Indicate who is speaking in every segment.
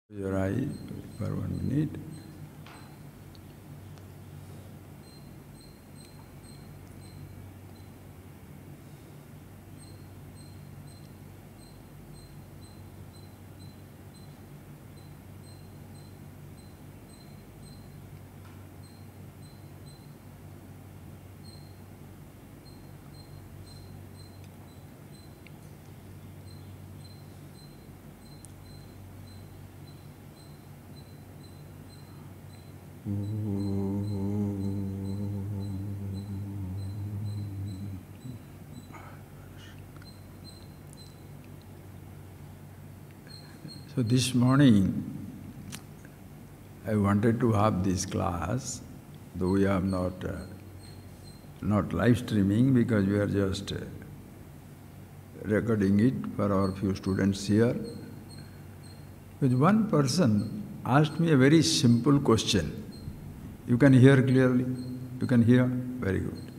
Speaker 1: Your eye for 1 minute. So this morning, I wanted to have this class, though we are not live streaming because we are just recording it for our few students here. But one person asked me a very simple question. You can hear clearly? You can hear? Very good.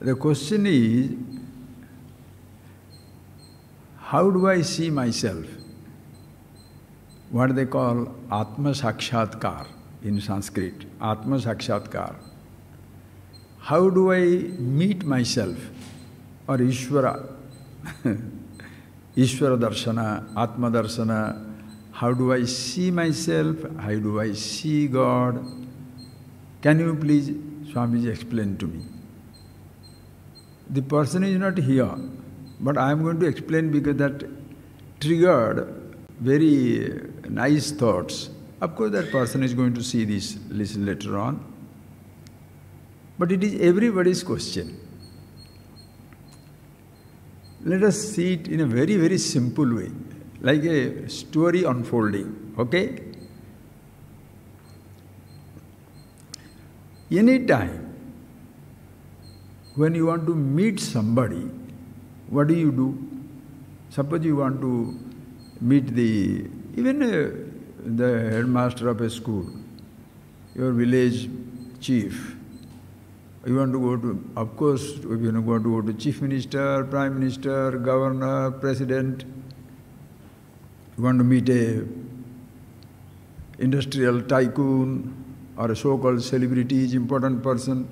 Speaker 1: The question is, how do I see myself? What they call Atma Sakshatkar in Sanskrit, Atma Sakshatkar. How do I meet myself? Or Ishvara, Ishvara Darshana, Atma Darshana. How do I see myself? How do I see God? Can you please, Swamiji, explain to me? The person is not here, but I am going to explain because that triggered very nice thoughts. Of course, that person is going to see this listen later on. But it is everybody's question. Let us see it in a very, very simple way, like a story unfolding, okay? Any time when you want to meet somebody, what do? Suppose you want to meet even the headmaster of a school, your village chief. You want to go to, of course, if you want to go to chief minister, prime minister, governor, president. You want to meet a industrial tycoon or a so-called celebrity, important person.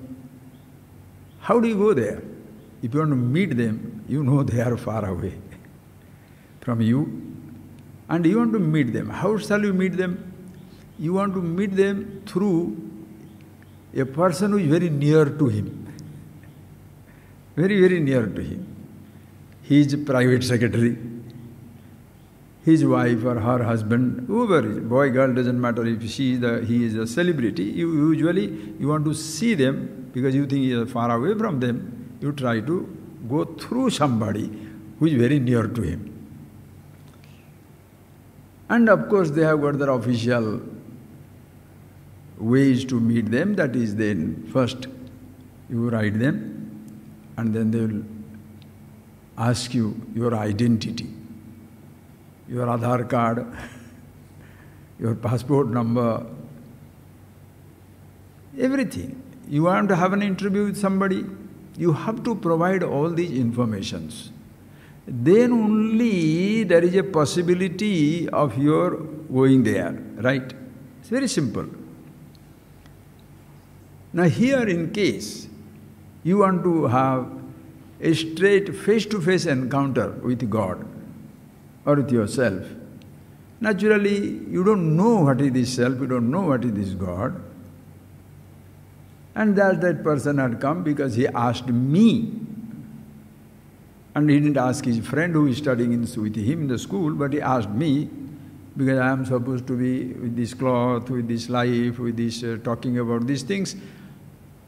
Speaker 1: How do you go there? If you want to meet them, you know they are far away from you. And you want to meet them. How shall you meet them? You want to meet them through a person who is very near to him. Very, very near to him. His private secretary, his wife or her husband, whoever is, boy, girl, doesn't matter if he is a celebrity. You want to see them because you think he is far away from them. You try to go through somebody who is very near to him. And of course, they have got their official ways to meet them. That is, then first you write them, and then they will ask you your identity, your Aadhaar card, your passport number, everything. You want to have an interview with somebody, you have to provide all these informations. Then only there is a possibility of your going there, right? It's very simple. Now here, in case you want to have a straight face-to-face encounter with God or with yourself, naturally you don't know what is this self, you don't know what is this God. And that person had come because he asked me. And he didn't ask his friend who is studying with him in the school, but he asked me because I am supposed to be with this cloth, with this life, with this talking about these things.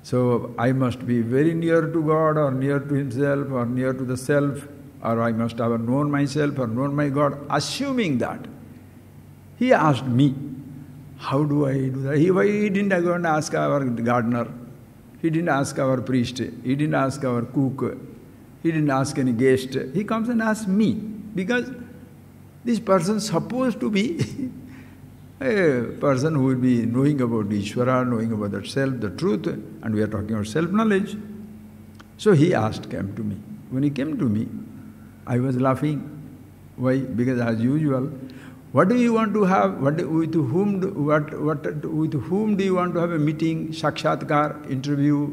Speaker 1: So I must be very near to God or near to himself or near to the self, or I must have known myself or known my God. Assuming that, he asked me, how do I do that? He didn't go and ask our gardener. He didn't ask our priest. He didn't ask our cook. He didn't ask any guest. He comes and asks me because this person is supposed to be a person who will be knowing about Ishvara, knowing about the self, the truth, and we are talking about self-knowledge. So he came to me. When he came to me, I was laughing. Why? Because as usual, what do you want to have? With whom do you want to have a meeting, sakshatkar, interview?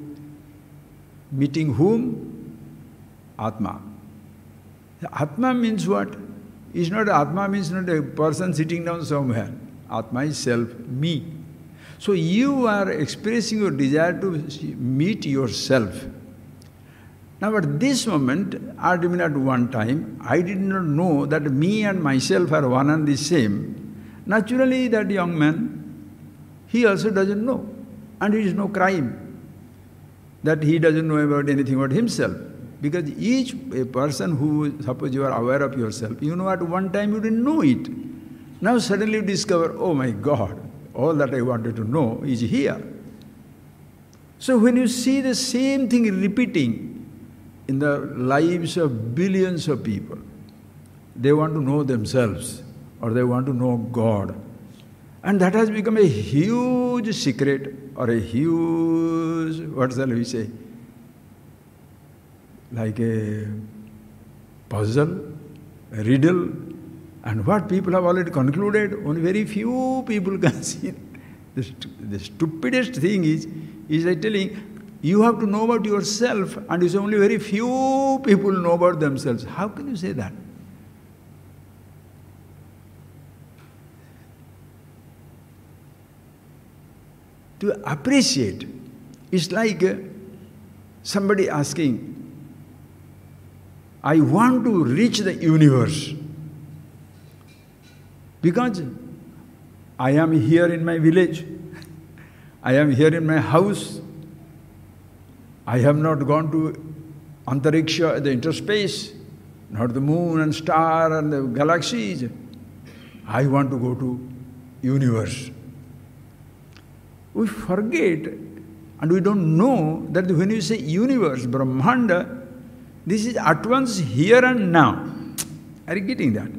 Speaker 1: Meeting whom? Atma. Atma means what? It's not Atma means not a person sitting down somewhere. Atma is self, me. So you are expressing your desire to meet yourself. Now at this moment, at one time, I did not know that me and myself are one and the same. Naturally, that young man, he also doesn't know. And it is no crime that he doesn't know about anything about himself. Because a person who, suppose you are aware of yourself, you know at one time you didn't know it. Now suddenly you discover, oh my God, all that I wanted to know is here. So when you see the same thing repeating in the lives of billions of people, they want to know themselves or they want to know God. And that has become a huge secret or a huge, what shall we say, like a puzzle, a riddle. And what people have already concluded, only very few people can see it. The stupidest thing is like telling, you have to know about yourself and it's only very few people know about themselves. How can you say that? To appreciate, it's like somebody asking, I want to reach the universe. Because I am here in my village, I am here in my house, I have not gone to Antariksha, the interspace, not the moon and star and the galaxies. I want to go to universe. We forget and we don't know that when you say universe, Brahmanda, this is at once here and now. Are you getting that?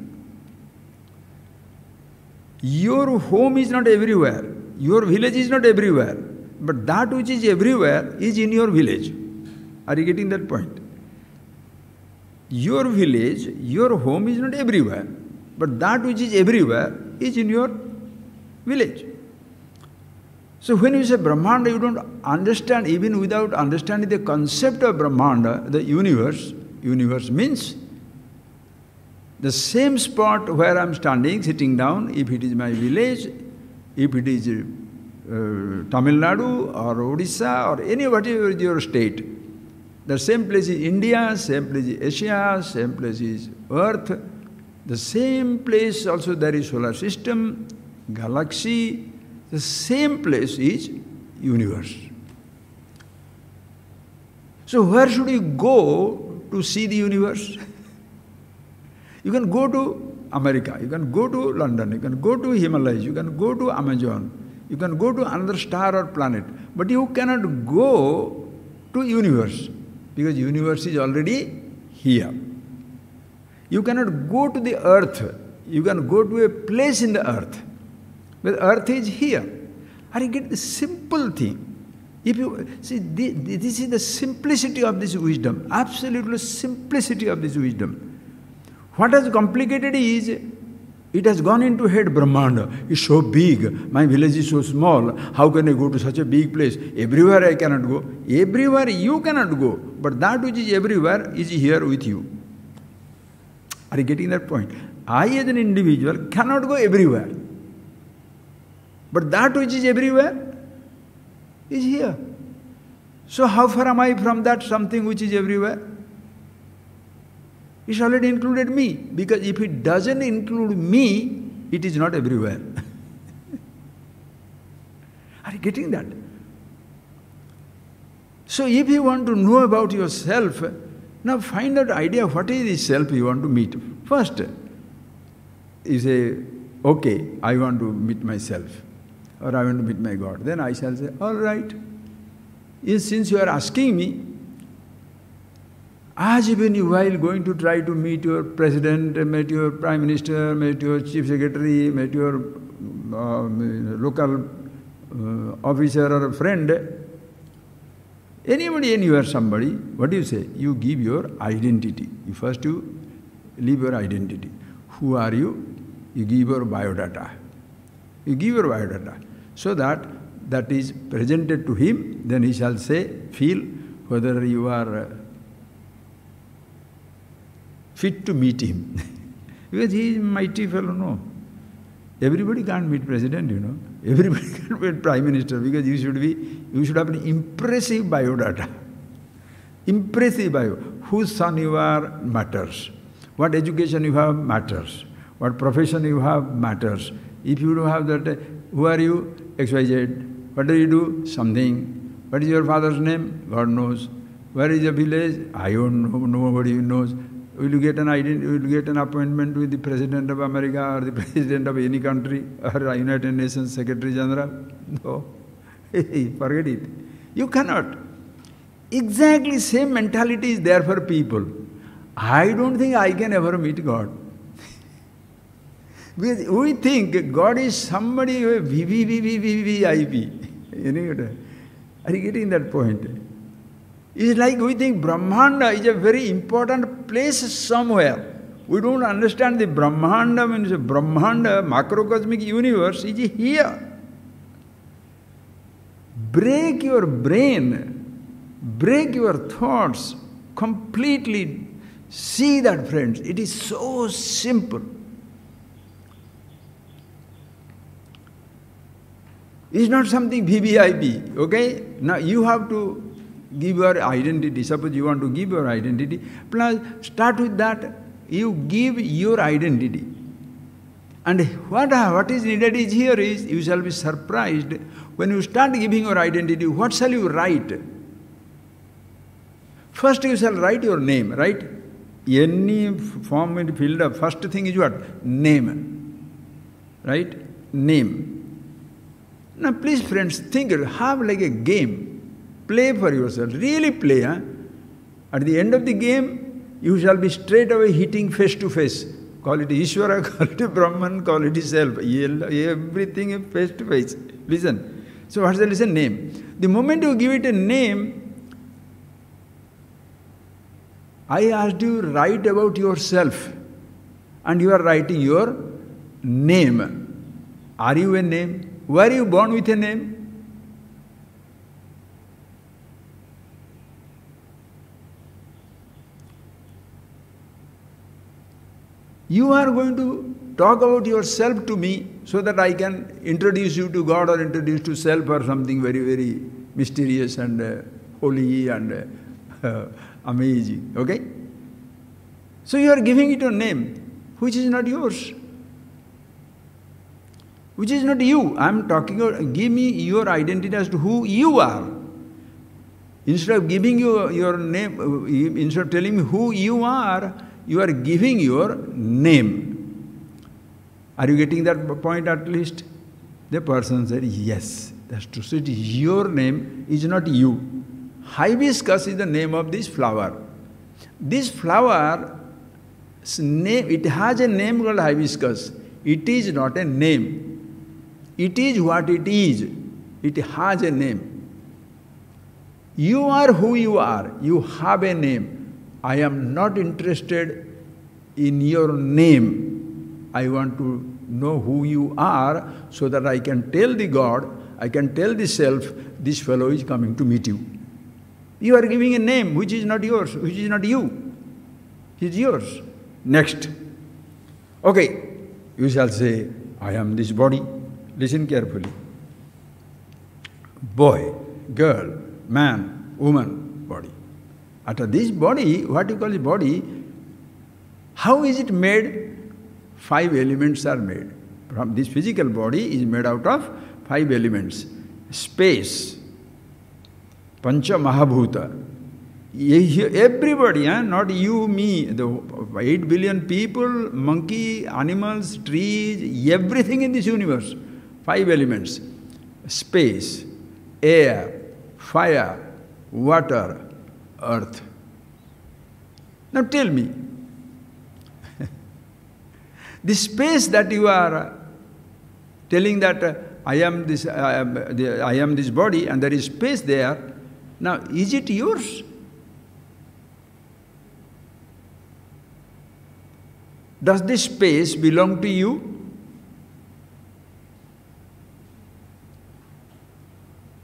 Speaker 1: Your home is not everywhere. Your village is not everywhere. But that which is everywhere is in your village. Are you getting that point? Your village, your home is not everywhere. But that which is everywhere is in your village. So when you say Brahmanda, you don't understand, even without understanding the concept of Brahmanda, the universe. Universe means the same spot where I am standing, sitting down, if it is my village, if it is Tamil Nadu or Odisha or any whatever is your state, the same place is India, same place is Asia, same place is Earth, the same place also there is solar system, galaxy, the same place is universe. So where should you go to see the universe? You can go to America, you can go to London, you can go to Himalayas, you can go to Amazon, you can go to another star or planet, but you cannot go to universe because universe is already here. You cannot go to the earth, you can go to a place in the earth, but earth is here. Are you get the simple thing? If you see, this is the simplicity of this wisdom, absolute simplicity of this wisdom. What has complicated is, it has gone into head, Brahmanda. It's so big, my village is so small, how can I go to such a big place? Everywhere I cannot go. Everywhere you cannot go, but that which is everywhere is here with you. Are you getting that point? I as an individual cannot go everywhere. But that which is everywhere is here. So how far am I from that something which is everywhere? It's already included me, because if it doesn't include me, it is not everywhere. Are you getting that? So if you want to know about yourself, now find out idea what is the self you want to meet. First, you say, okay, I want to meet myself, or I want to meet my God. Then I shall say, all right, since you are asking me, as even you while going to try to meet your president, meet your prime minister, meet your chief secretary, meet your local officer or a friend, anybody, anywhere, somebody, what do you say? You give your identity. First you leave your identity. who are you? You give your biodata. You give your biodata. So that is presented to him, then he shall feel whether you are fit to meet him. Because he is a mighty fellow, no. Everybody can't meet president, you know. Everybody can't meet prime minister because you should have an impressive biodata. Impressive bio. Whose son you are matters. What education you have matters. What profession you have matters. If you don't have that, who are you? XYZ. What do you do? Something. What is your father's name? God knows. Where is your village? I don't know. Nobody knows. Will you get an appointment with the President of America or the President of any country or United Nations Secretary General? No. Forget it. You cannot. Exactly same mentality is there for people. I don't think I can ever meet God. Because we think God is somebody VVIP. Are you getting that point? It's like we think Brahmanda is a very important place somewhere. We don't understand the Brahmanda means Brahmanda, macrocosmic universe is here. Break your brain, break your thoughts, completely see that, friends. It is so simple. It's not something VVIP, okay? Now you have to give your identity. Suppose you want to give your identity, plus start with that. You give your identity. And what is needed is here is, you shall be surprised, when you start giving your identity, what shall you write? First you shall write your name, right? Any form will be filled up. First thing is what? Name. Right? Name. Now please friends, think, have like a game. Play for yourself. Really play. Huh? At the end of the game, you shall be straight away hitting face to face. Call it Ishvara, call it Brahman, call it self. Everything is face to face. Listen. So what's the listen? Name. The moment you give it a name, I asked you to write about yourself. And you are writing your name. Are you a name? Were you born with a name? You are going to talk about yourself to me so that I can introduce you to God or introduce to self or something very, very mysterious and holy and amazing. Okay? So you are giving it a name which is not yours. Which is not you. I am talking about, give me your identity as to who you are. Instead of giving you your name, instead of telling me who you are giving your name. Are you getting that point at least? The person said, yes, that's true. So it is your name, is not you. Hibiscus is the name of this flower. This flower, it has a name called hibiscus. It is not a name. It is what it is. It has a name. You are who you are. You have a name. I am not interested in your name. I want to know who you are so that I can tell the God, I can tell the self, this fellow is coming to meet you. You are giving a name which is not yours, which is not you. It is yours. Next. Okay, you shall say, I am this body. Listen carefully. Boy, girl, man, woman, body. After this body, what you call the body, how is it made? 5 elements are made. From this physical body is made out of 5 elements. Space, Pancha Mahabhuta. Everybody, not you, me, the 8 billion people, monkey, animals, trees, everything in this universe. 5 elements. Space, air, fire, water, earth. Now tell me, the space that you are telling that I am this body and there is space there, now is it yours? Does this space belong to you?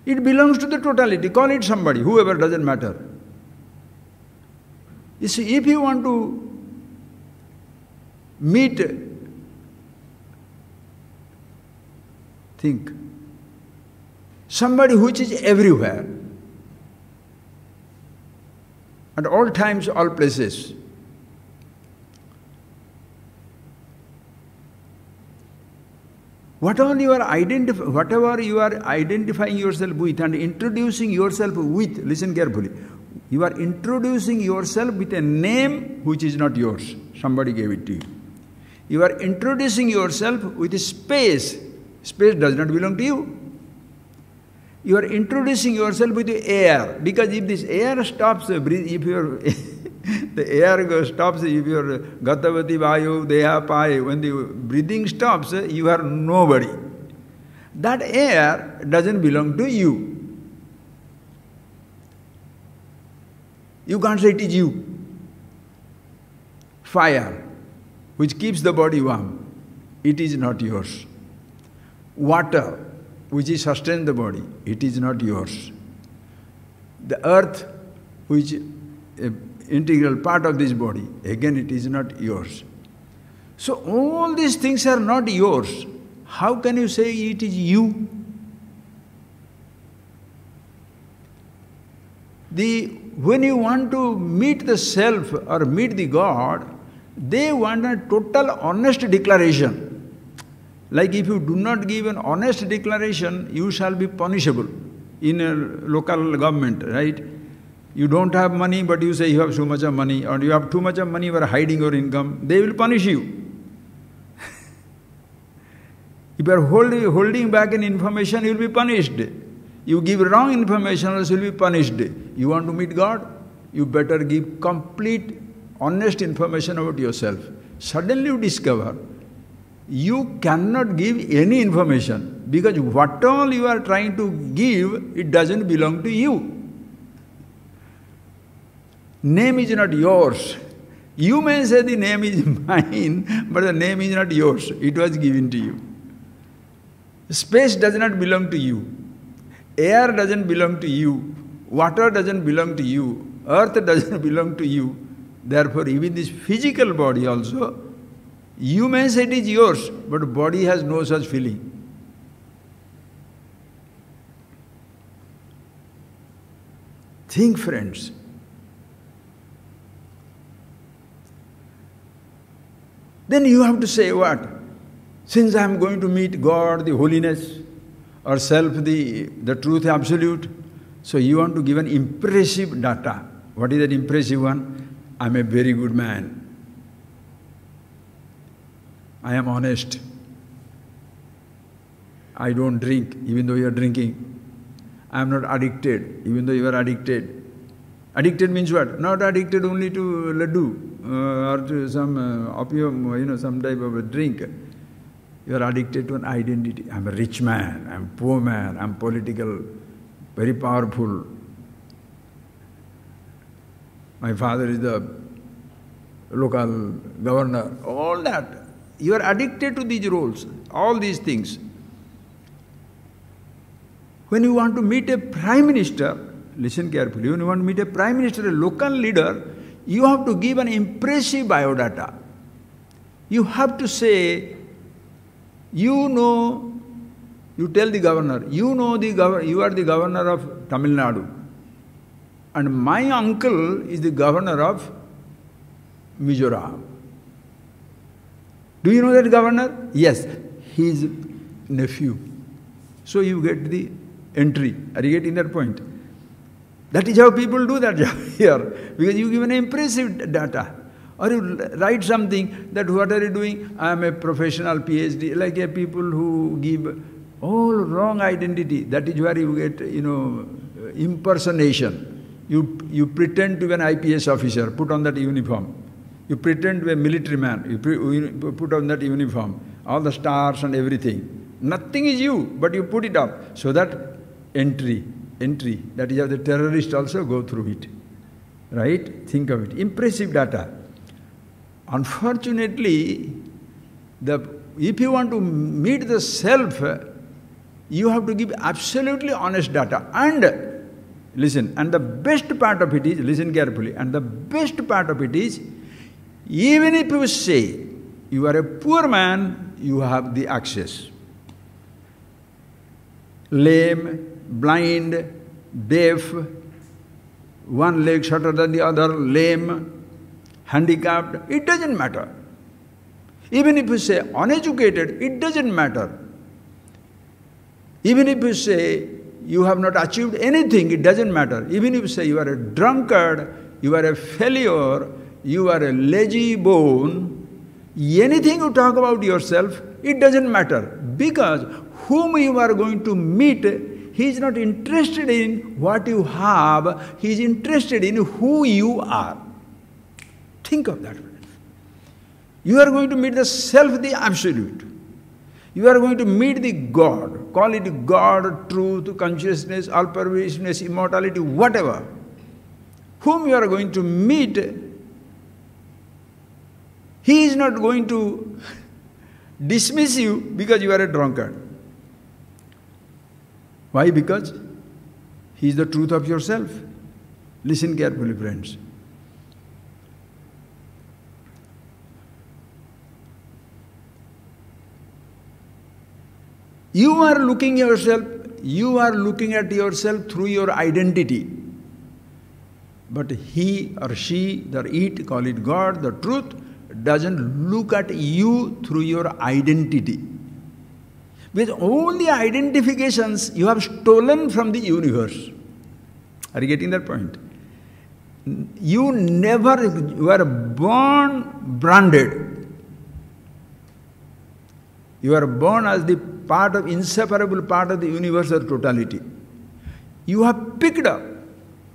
Speaker 1: It belongs to the totality. Call it somebody, whoever, doesn't matter. You see, if you want to meet, think, somebody which is everywhere, at all times, all places. Whatever you are identifying yourself with and introducing yourself with, listen carefully, you are introducing yourself with a name which is not yours. Somebody gave it to you. You are introducing yourself with a space. Space does not belong to you. You are introducing yourself with the air, because if this air stops, if your the air stops, if your Gatavati Vayu, Deha Pai, when the breathing stops, you are nobody. That air doesn't belong to you. You can't say it is you. Fire, which keeps the body warm, it is not yours. Water, which sustains the body, it is not yours. The earth, which is an integral part of this body, again it is not yours. So all these things are not yours. How can you say it is you? When you want to meet the self or meet the God, they want a total honest declaration. Like if you do not give an honest declaration, you shall be punishable in a local government, right? You don't have money, but you say you have so much of money, or you have too much of money, you are hiding your income, they will punish you. If you are holding back an information, you will be punished. You give wrong information, also you will be punished. You want to meet God? You better give complete, honest information about yourself. Suddenly you discover you cannot give any information, because what all you are trying to give, it doesn't belong to you. Name is not yours. You may say the name is mine, but the name is not yours. It was given to you. Space does not belong to you. Air doesn't belong to you. Water doesn't belong to you. Earth doesn't belong to you. Therefore, even this physical body also, you may say it is yours, but body has no such feeling. Think, friends. Then you have to say what? Since I am going to meet God, the holiness, or self, the truth absolute, so you want to give an impressive data. What is that impressive one? I am a very good man. I am honest. I don't drink, even though you are drinking. I am not addicted, even though you are addicted. Addicted means what? Not addicted only to laddu or to some opium, some type of a drink. You are addicted to an identity. I am a rich man, I am a poor man, I am political, very powerful. My father is the local governor. All that. You are addicted to these roles, all these things. When you want to meet a prime minister, listen carefully, when you want to meet a prime minister, a local leader, you have to give an impressive biodata. You have to say, you tell the governor, you are the governor of Tamil Nadu, and my uncle is the governor of Mizoram. Do you know that governor? Yes, his nephew. So you get the entry. Are you getting that point? That is how people do that job here, because you give an impressive data. Or you write something that what are you doing? I am a professional PhD, like people who give all wrong identity. That is where you get, impersonation. You pretend to be an IPS officer, put on that uniform. You pretend to be a military man, you put on that uniform, all the stars and everything. Nothing is you, but you put it up. So that entry, that is how the terrorists also go through it. Right? Think of it. Impressive data. Unfortunately, if you want to meet the self, you have to give absolutely honest data. And listen, and the best part of it is, listen carefully, and the best part of it is, even if you say you are a poor man, you have the access. Lame, blind, deaf, one leg shorter than the other, lame, handicapped, it doesn't matter. Even if you say uneducated, it doesn't matter. Even if you say you have not achieved anything, it doesn't matter. Even if you say you are a drunkard, you are a failure, you are a lazy bone, anything you talk about yourself, it doesn't matter. Because whom you are going to meet, he is not interested in what you have, he is interested in who you are. Think of that. You are going to meet the self, the absolute. You are going to meet the God. Call it God, truth, consciousness, all-pervasiveness, immortality, whatever. Whom you are going to meet, he is not going to dismiss you because you are a drunkard. Why? Because he is the truth of yourself. Listen carefully, friends. You are looking at yourself through your identity. But he or she, the it, call it God, the truth, doesn't look at you through your identity. With all the identifications you have stolen from the universe. Are you getting that point? You are born branded. You are born as the inseparable part of the universal totality. You have picked up,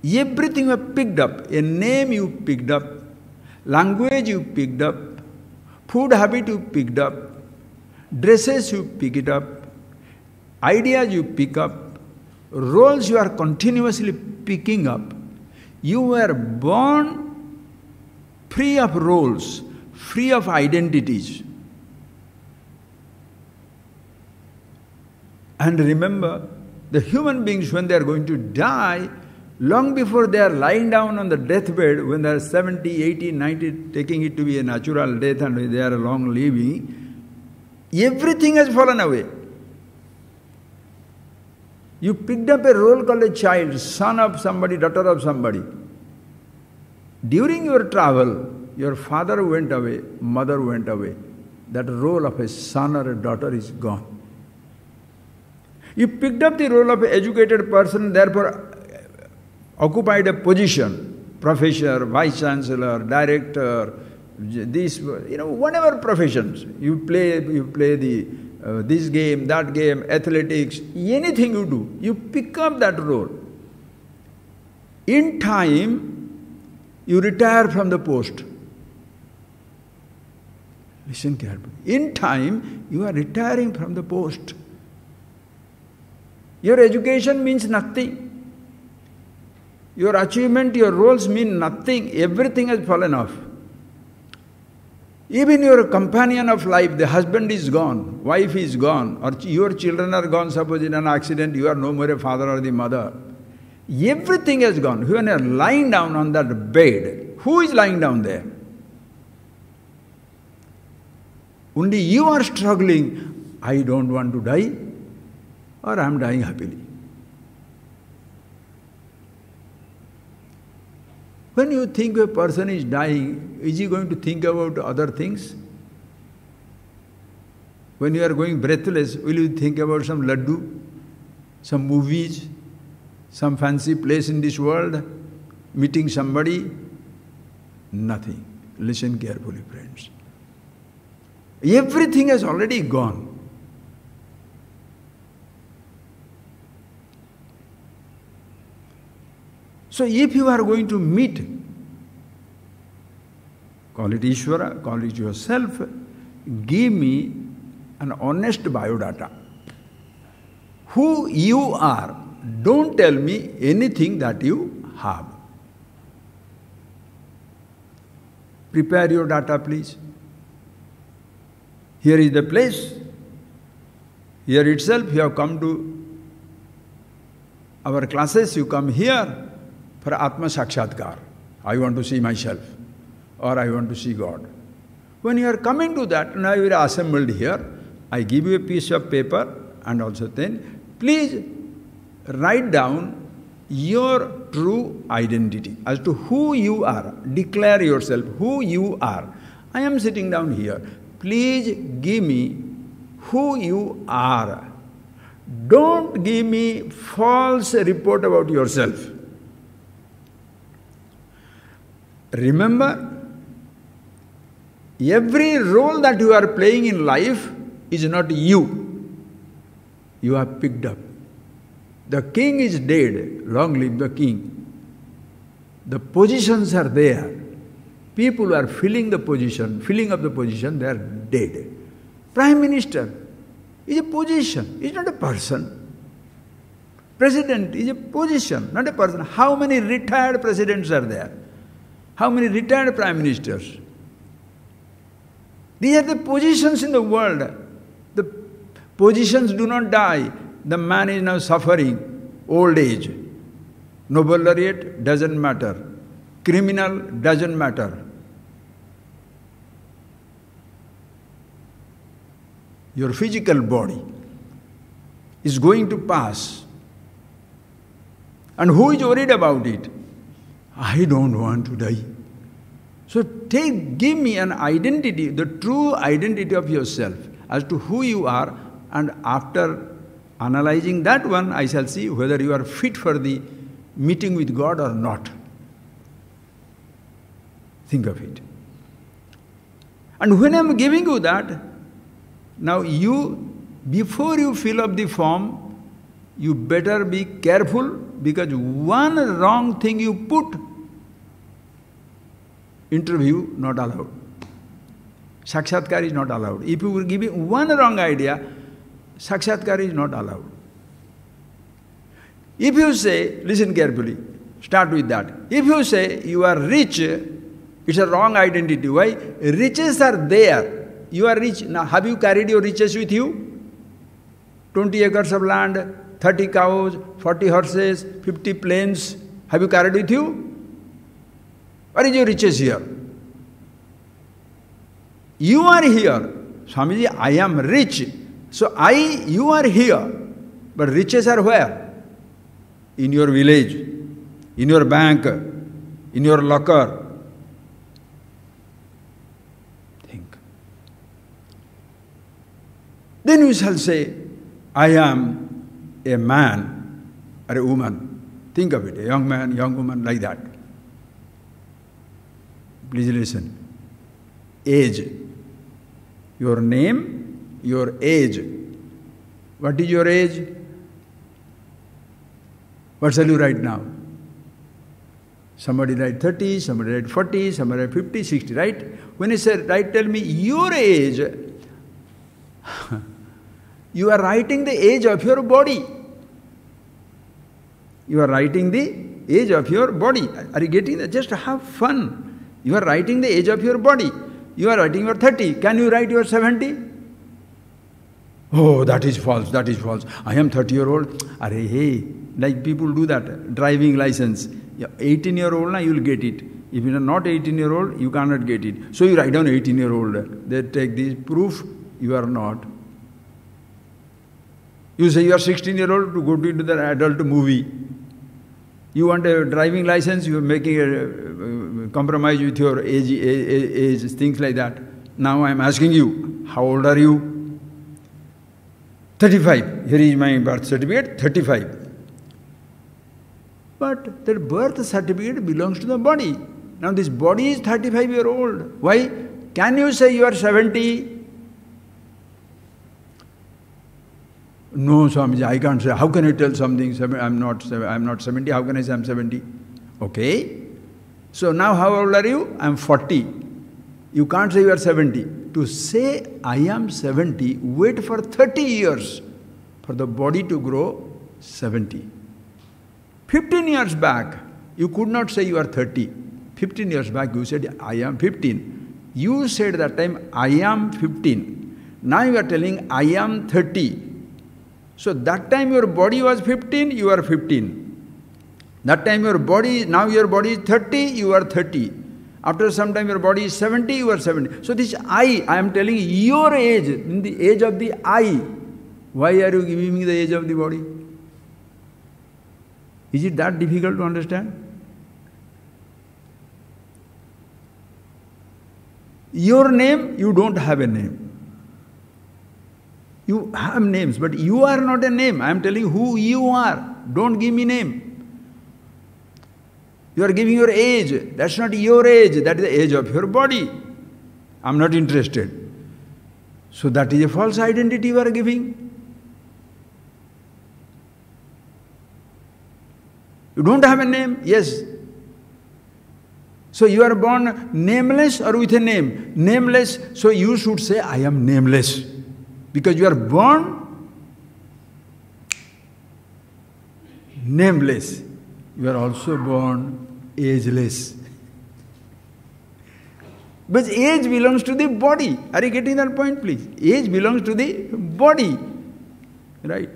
Speaker 1: everything you have picked up, a name you picked up, language you picked up, food habit you picked up, dresses you pick it up, ideas you pick up, roles you are continuously picking up. You were born free of roles, free of identities. And remember, the human beings, when they are going to die, long before they are lying down on the deathbed, when they are 70, 80, 90, taking it to be a natural death and they are long living, everything has fallen away. You picked up a role called a child, son of somebody, daughter of somebody. During your travel, your father went away, mother went away. That role of a son or a daughter is gone. You picked up the role of an educated person, therefore occupied a position, professor, vice chancellor, director, whatever professions. You play the this game, that game, athletics, anything you do, you pick up that role. In time, you retire from the post. Listen carefully. In time, you are retiring from the post. Your education means nothing. Your achievement, your roles mean nothing. Everything has fallen off. Even your companion of life, the husband is gone, wife is gone, or your children are gone, suppose in an accident, you are no more a father or the mother. Everything has gone. When you are lying down on that bed, who is lying down there? Only you are struggling, I don't want to die, or I am dying happily. When you think a person is dying, is he going to think about other things? When you are going breathless, will you think about some laddu, some movies, some fancy place in this world, meeting somebody? Nothing. Listen carefully, friends. Everything has already gone. So if you are going to meet, call it Ishvara, call it yourself, give me an honest biodata. Who you are, don't tell me anything that you have. Prepare your data, please. Here is the place. Here itself, you have come to our classes, you come here for Atma Sakshatkar. I want to see myself, or I want to see God. When you are coming to that, now you are assembled here, I give you a piece of paper and also then, please write down your true identity as to who you are. Declare yourself, who you are. I am sitting down here. Please give me who you are. Don't give me false report about yourself. Remember, every role that you are playing in life is not you. You have picked up. The king is dead. Long live the king. The positions are there. People are filling up the position, they are dead. Prime Minister is a position, it's not a person. President is a position, not a person. How many retired presidents are there? How many retired prime ministers? These are the positions in the world. The positions do not die. The man is now suffering old age. Nobel laureate doesn't matter. Criminal doesn't matter. Your physical body is going to pass. And who is worried about it? I don't want to die. So give me an identity, the true identity of yourself as to who you are, and after analyzing that one, I shall see whether you are fit for the meeting with God or not. Think of it. And when I am giving you that, now before you fill up the form, you better be careful, because one wrong thing you put, interview not allowed. Sakshatkar is not allowed. If you will give me one wrong idea, Sakshatkar is not allowed. If you say, listen carefully, start with that. If you say you are rich, it's a wrong identity. Why? Riches are there. You are rich. Now, have you carried your riches with you? 20 acres of land, 30 cows, 40 horses, 50 planes. Have you carried with you? Where is your riches here? You are here. Swamiji, I am rich. So you are here. But riches are where? In your village, in your bank, in your locker. Think. Then you shall say, I am a man or a woman. Think of it, a young man, young woman, like that. Please listen. Age. Your name, your age. What is your age? What shall you write now? Somebody write 30, somebody write 40, somebody write 50, 60, right? When I say write, tell me your age. You are writing the age of your body. You are writing the age of your body. Are you getting that? Just have fun. You are writing the age of your body. You are writing your 30. Can you write your 70? Oh, that is false, that is false. I am 30-year-old. Arey, hey, like people do that. Driving license. 18-year-old, now you will get it. If you are not 18-year-old, you cannot get it. So you write down 18-year-old. They take this proof, you are not. You say you are 16-year-old to go to the adult movie. You want a driving license, you are making a compromise with your age, things like that. Now I am asking you, how old are you? 35. Here is my birth certificate, 35. But that birth certificate belongs to the body. Now this body is 35-year-old. Why? Can you say you are 70? No, Swamiji, I can't say. How can I tell something? I'm not 70. How can I say I'm 70? Okay. So now how old are you? I'm 40. You can't say you are 70. To say I am 70, wait for 30 years for the body to grow 70. 15 years back, you could not say you are 30. 15 years back you said, I am 15. You said that time, I am 15. Now you are telling, I am 30. So that time your body was 15, you are 15. That time now your body is 30, you are 30. After some time your body is 70, you are 70. So this I am telling your age, in the age of the I. Why are you giving me the age of the body? Is it that difficult to understand? Your name, you don't have a name. You have names, but you are not a name. I am telling you who you are. Don't give me name. You are giving your age. That's not your age. That is the age of your body. I am not interested. So that is a false identity you are giving. You don't have a name? Yes. So you are born nameless or with a name? Nameless. So you should say, I am nameless. Because you are born nameless. You are also born ageless. But age belongs to the body. Are you getting that point, please? Age belongs to the body. Right?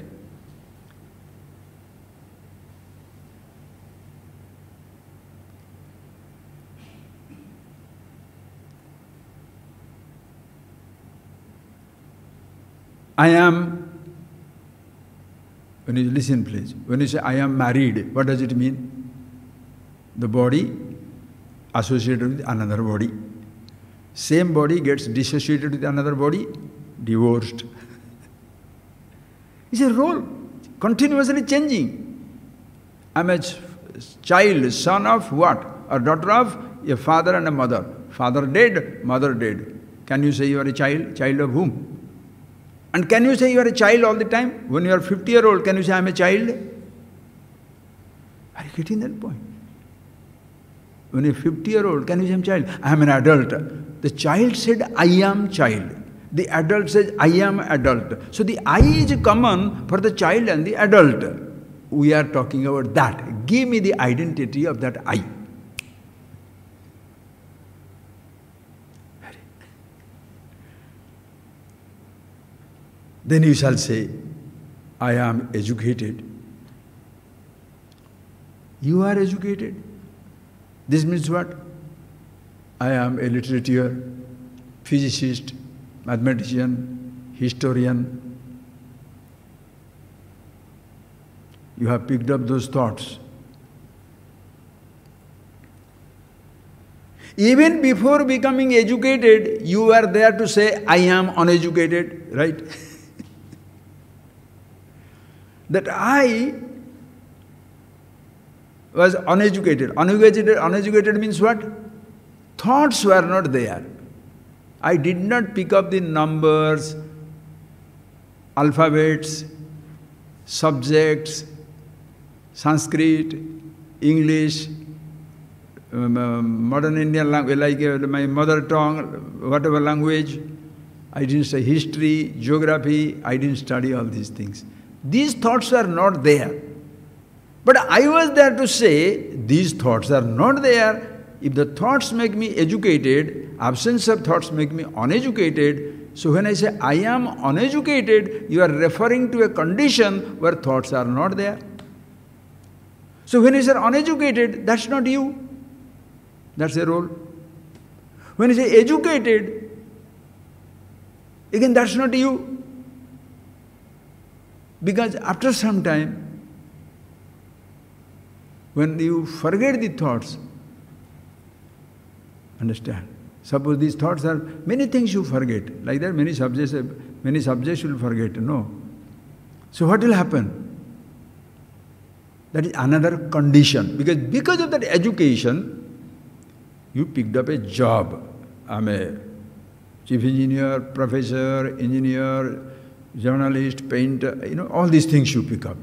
Speaker 1: I am, when you listen please, when you say I am married, what does it mean? The body associated with another body. Same body gets dissociated with another body, divorced. It's a role, continuously changing. I am a child, son of what? A daughter of a father and a mother. Father dead, mother dead. Can you say you are a child? Child of whom? And can you say you are a child all the time? When you are 50-year-old, can you say I am a child? Are you getting that point? When you are 50-year-old, can you say I am a child? I am an adult. The child said, I am child. The adult says, I am adult. So the I is common for the child and the adult. We are talking about that. Give me the identity of that I. Then you shall say, I am educated. You are educated. This means what? I am a literature, physicist, mathematician, historian. You have picked up those thoughts. Even before becoming educated, you are there to say, I am uneducated, right? That I was uneducated. Uneducated means what? Thoughts were not there. I did not pick up the numbers, alphabets, subjects, Sanskrit, English, modern Indian language, like my mother tongue, whatever language. I didn't study history, geography, I didn't study all these things. These thoughts are not there. But I was there to say, these thoughts are not there. If the thoughts make me educated, absence of thoughts make me uneducated. So when I say, I am uneducated, you are referring to a condition where thoughts are not there. So when you say uneducated, that's not you. That's a role. When you say educated, again that's not you. Because after some time, when you forget the thoughts, understand? Suppose these thoughts are, many things you forget. Like that, many subjects you will forget. No. So what will happen? That is another condition. Because of that education, you picked up a job. I'm a chief engineer, professor, engineer, journalist, painter, all these things you pick up.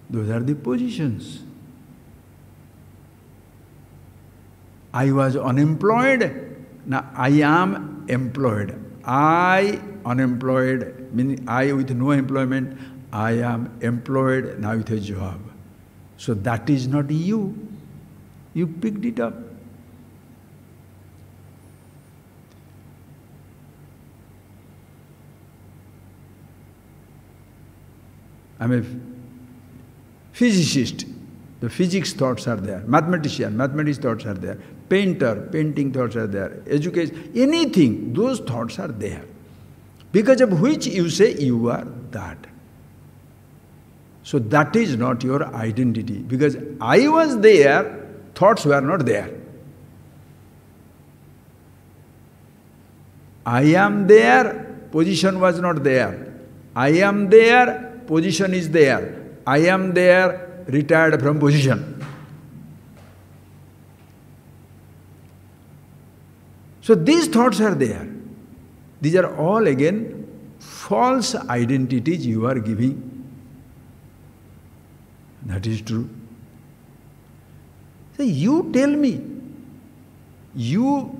Speaker 1: Those are the positions. I was unemployed, now I am employed. I unemployed, meaning I with no employment, I am employed now with a job. So that is not you. You picked it up. I'm a physicist. The physics thoughts are there. Mathematician, mathematics thoughts are there. Painter, painting thoughts are there. Education, anything, those thoughts are there. Because of which you say you are that. So that is not your identity. Because I was there, thoughts were not there. I am there, position was not there. I am there, position is there. I am there, retired from position. So these thoughts are there. These are all again false identities you are giving. That is true. So you tell me, you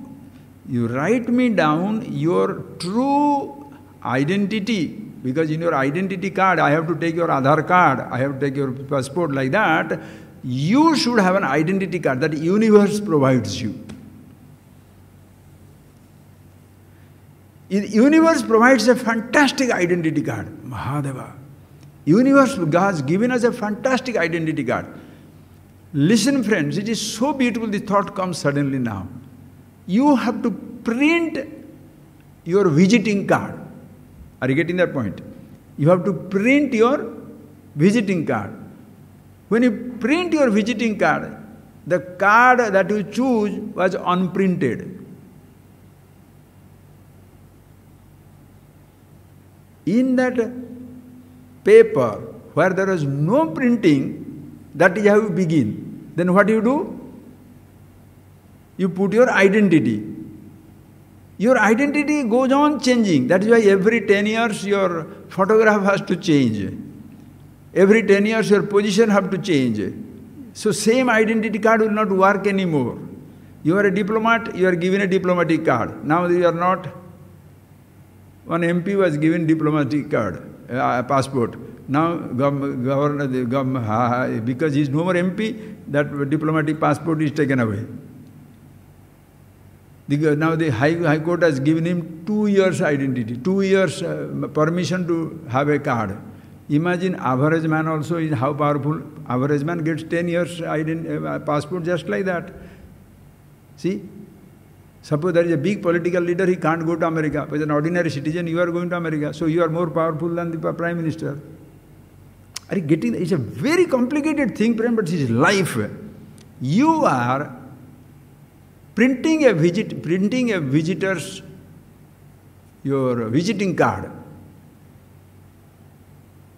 Speaker 1: write me down your true identity, because in your identity card, I have to take your Aadhaar card, I have to take your passport, like that. You should have an identity card that universe provides you. Universe provides a fantastic identity card, Mahadeva. Universe has given us a fantastic identity card. Listen friends, it is so beautiful, the thought comes suddenly now. You have to print your visiting card. Are you getting that point? You have to print your visiting card. When you print your visiting card, the card that you choose was unprinted. In that paper where there is no printing, that is how you begin. Then what do? You put your identity. Your identity goes on changing. That is why every 10 years your photograph has to change. Every 10 years your position has to change. So same identity card will not work anymore. You are a diplomat, you are given a diplomatic card. Now you are not. One MP was given diplomatic card, passport. Now governor, because he is no more MP, that diplomatic passport is taken away. Now the High Court has given him 2 years identity, 2 years permission to have a card. Imagine average man also is how powerful. Average man gets 10 years passport just like that. See? Suppose there is a big political leader, he can't go to America. But as an ordinary citizen, you are going to America. So you are more powerful than the Prime Minister. Are you getting it? It's a very complicated thing, but it's life. You are printing a visitor's, your visiting card,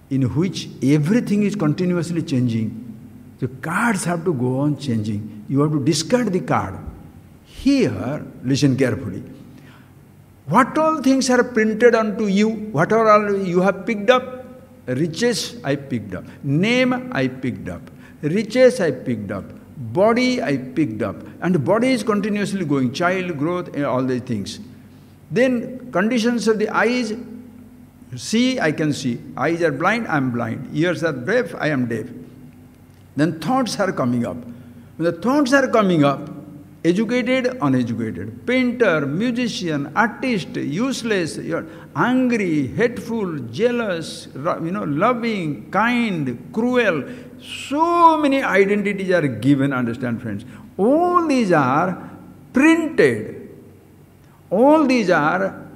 Speaker 1: in which everything is continuously changing. The cards have to go on changing. You have to discard the card. Here, listen carefully. What all things are printed onto you, what all you have picked up? Riches I picked up. Name I picked up. Riches I picked up. Body I picked up. And the body is continuously going. Child growth, all these things. Then conditions of the eyes. See, I can see. Eyes are blind, I am blind. Ears are deaf, I am deaf. Then thoughts are coming up. When the thoughts are coming up, educated, uneducated, painter, musician, artist, useless, angry, hateful, jealous, loving, kind, cruel. So many identities are given, understand friends. All these are printed. All these are,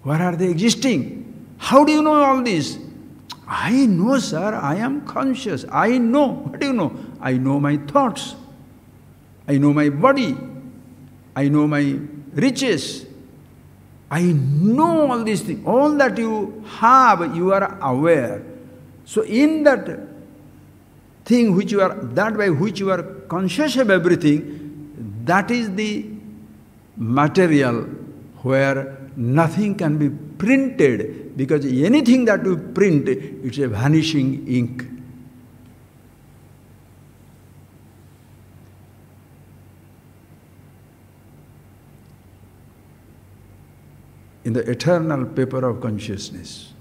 Speaker 1: where are they existing? How do you know all this? I know, sir, I am conscious. I know. What do you know? I know my thoughts. I know my body. I know my riches. I know all these things. All that you have, you are aware. So in that thing which you are, that by which you are conscious of everything, that is the material where nothing can be printed, because anything that you print, it's a vanishing ink. In the eternal paper of consciousness.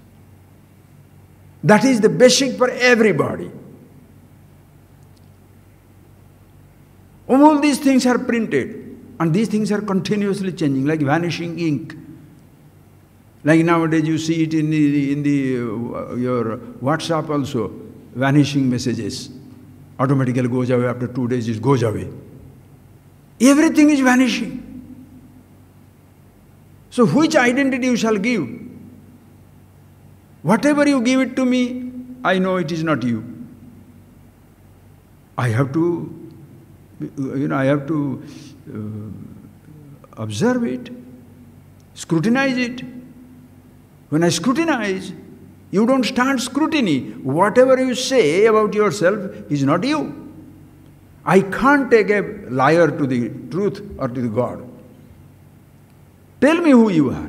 Speaker 1: That is the basic for everybody. All these things are printed, and these things are continuously changing, like vanishing ink. Like nowadays you see it in your WhatsApp also, vanishing messages. Automatically goes away, after 2 days it goes away. Everything is vanishing. So which identity you shall give? Whatever you give it to me, I know it is not you. I have to, observe it, scrutinize it. When I scrutinize, you don't stand scrutiny. Whatever you say about yourself is not you. I can't take a liar to the truth or to the God. Tell me who you are.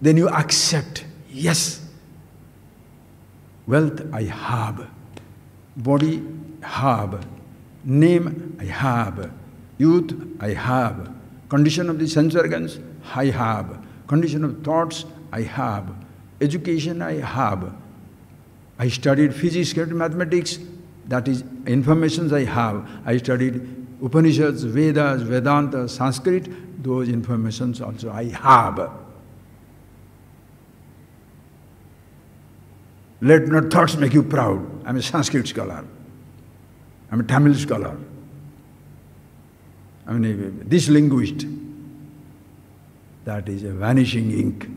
Speaker 1: Then you accept, yes, wealth I have, body I have, name I have, youth I have, condition of the sense organs I have, condition of thoughts I have, education I have. I studied physics, chemistry, mathematics, that is informations I have. I studied Upanishads, Vedas, Vedanta, Sanskrit, those informations also I have. Let not thoughts make you proud. I'm a Sanskrit scholar. I'm a Tamil scholar. This linguist. That is a vanishing ink.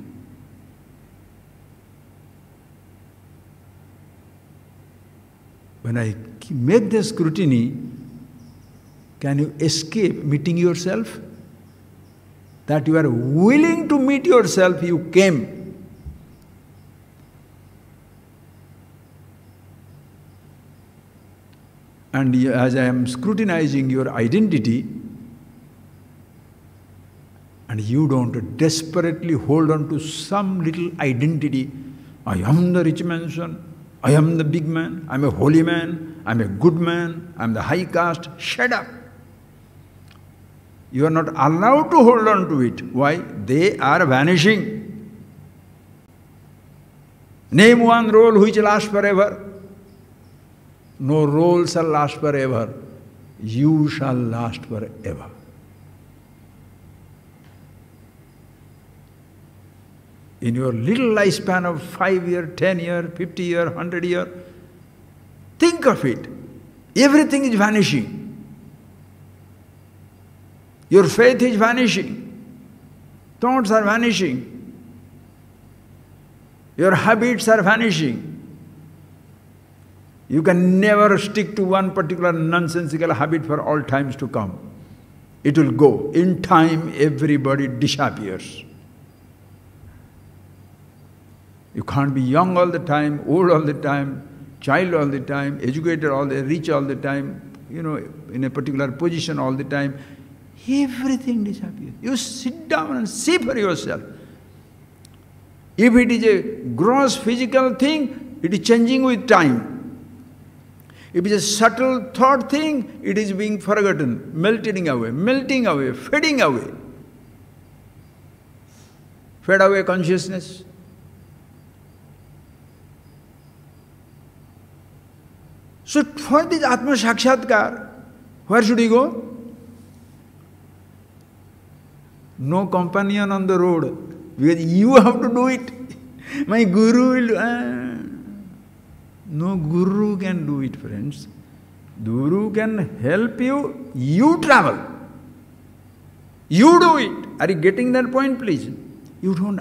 Speaker 1: When I make the scrutiny, can you escape meeting yourself? That you are willing to meet yourself, you came. And as I am scrutinizing your identity, and you don't desperately hold on to some little identity, I am the rich man's son, I am the big man, I am a holy man, I am a good man, I am the high caste. Shut up. You are not allowed to hold on to it. Why? They are vanishing. Name one role which lasts forever. No role shall last forever. You shall last forever. In your little lifespan of 5 years, 10 years, 50 years, 100 years, think of it. Everything is vanishing. Your faith is vanishing. Thoughts are vanishing. Your habits are vanishing. You can never stick to one particular nonsensical habit for all times to come. It will go. In time, everybody disappears. You can't be young all the time, old all the time, child all the time, educated all the time, rich all the time, in a particular position all the time. Everything disappears. You sit down and see for yourself. If it is a gross physical thing, it is changing with time. If it is a subtle thought thing, it is being forgotten, melting away, fading away. Fade away consciousness. So for this Atma Sakshatkar, where should he go? No companion on the road, because you have to do it. My guru will do. No guru can do it, friends. Guru can help you, you travel. You do it. Are you getting that point, please? You don't.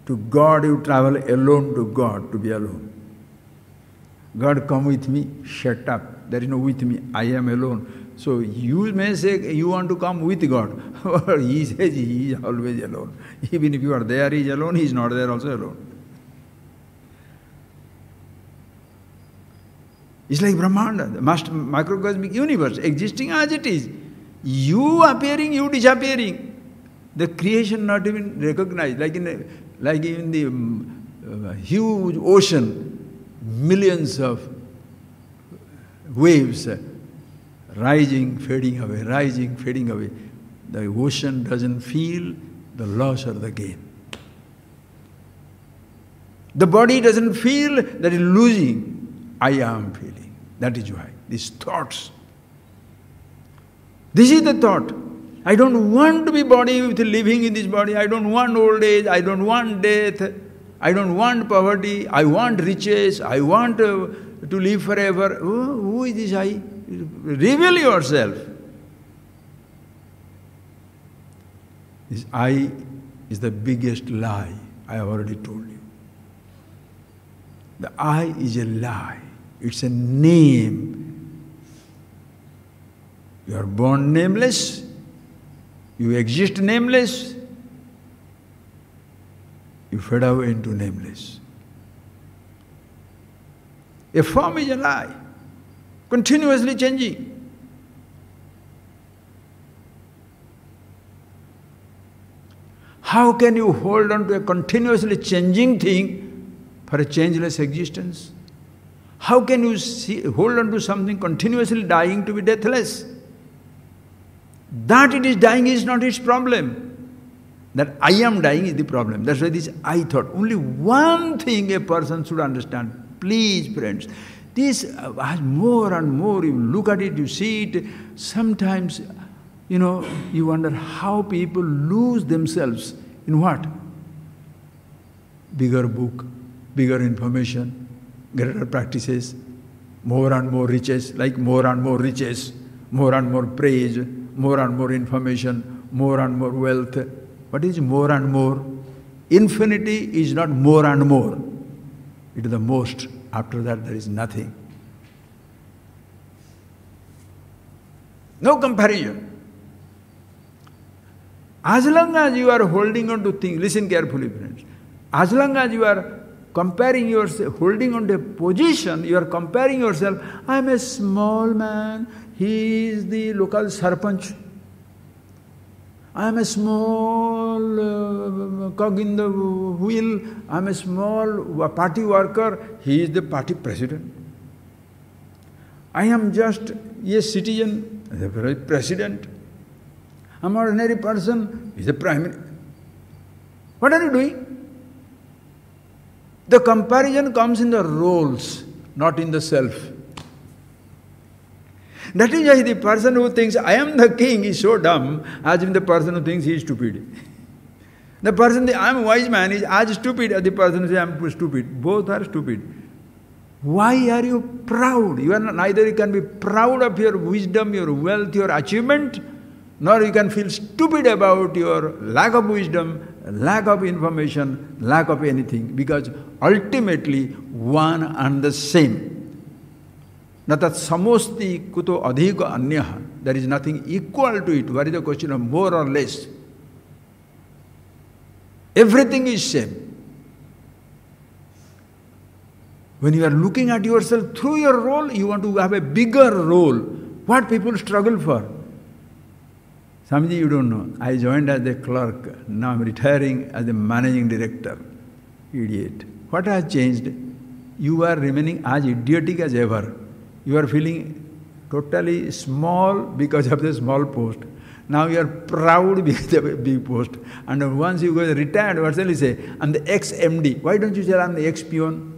Speaker 1: To God you travel alone to God, to be alone. God, come with me, shut up. There is no with me, I am alone. So you may say you want to come with God. He says he is always alone. Even if you are there, he is alone, he is not there, also alone. It's like Brahmanda, the microcosmic universe, existing as it is. You appearing, you disappearing. The creation not even recognized, like in the huge ocean, millions of waves rising, fading away, rising, fading away. The ocean doesn't feel the loss or the gain. The body doesn't feel that it's losing. I am feeling. That is why. These thoughts. This is the thought. I don't want to be body with living in this body. I don't want old age. I don't want death. I don't want poverty. I want riches. I want to live forever. Who is this I? Reveal yourself. This I is the biggest lie. I have already told you. The I is a lie. It's a name. You are born nameless. You exist nameless. You fade away into nameless. A form is a lie, continuously changing. How can you hold on to a continuously changing thing for a changeless existence? How can you hold on to something continuously dying to be deathless? That it is dying is not its problem. That I am dying is the problem. That's why this I thought. Only one thing a person should understand. Please, friends. This has more and more, you look at it, you see it. Sometimes, you wonder how people lose themselves in what? Bigger book, bigger information, greater practices, more and more riches, like more and more riches, more and more praise, more and more information, more and more wealth. What is more and more? Infinity is not more and more. It is the most. After that, there is nothing. No comparison. As long as you are holding on to things, listen carefully, friends. As long as you are comparing yourself, holding on to a position, you are comparing yourself. I am a small man. He is the local sarpanch. I am a small cog in the wheel. I am a small party worker. He is the party president. I am just a citizen, the president. I am an ordinary person. He is the prime minister. What are you doing? The comparison comes in the roles, not in the self. That is why the person who thinks, I am the king, is so dumb, as if the person who thinks he is stupid. The person who I am a wise man is as stupid as the person who says I am stupid. Both are stupid. Why are you proud? You are not, neither you can be proud of your wisdom, your wealth, your achievement, nor you can feel stupid about your lack of wisdom, lack of information, lack of anything, because ultimately one and the same. Natat samosti kuto adhika anyaha. There is nothing equal to it. What is the question of more or less? Everything is same. When you are looking at yourself through your role, you want to have a bigger role. What people struggle for? Swamiji, you don't know. I joined as a clerk. Now I am retiring as a managing director. Idiot. What has changed? You are remaining as idiotic as ever. You are feeling totally small because of the small post. Now you are proud because of a big post. And once you go retired, what shall you say? I am the ex-MD. Why don't you say I am the ex-peon?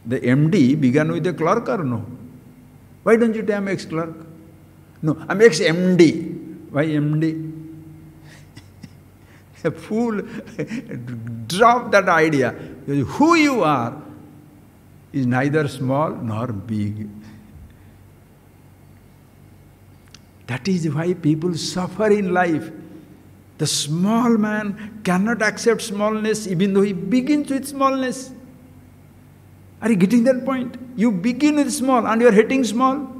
Speaker 1: The MD began with a clerk or no? Why don't you say I am ex-clerk? No, I am ex-MD. Why MD? A fool, drop that idea. Who you are is neither small nor big. That is why people suffer in life. The small man cannot accept smallness even though he begins with smallness. Are you getting that point? You begin with small and you are hitting small.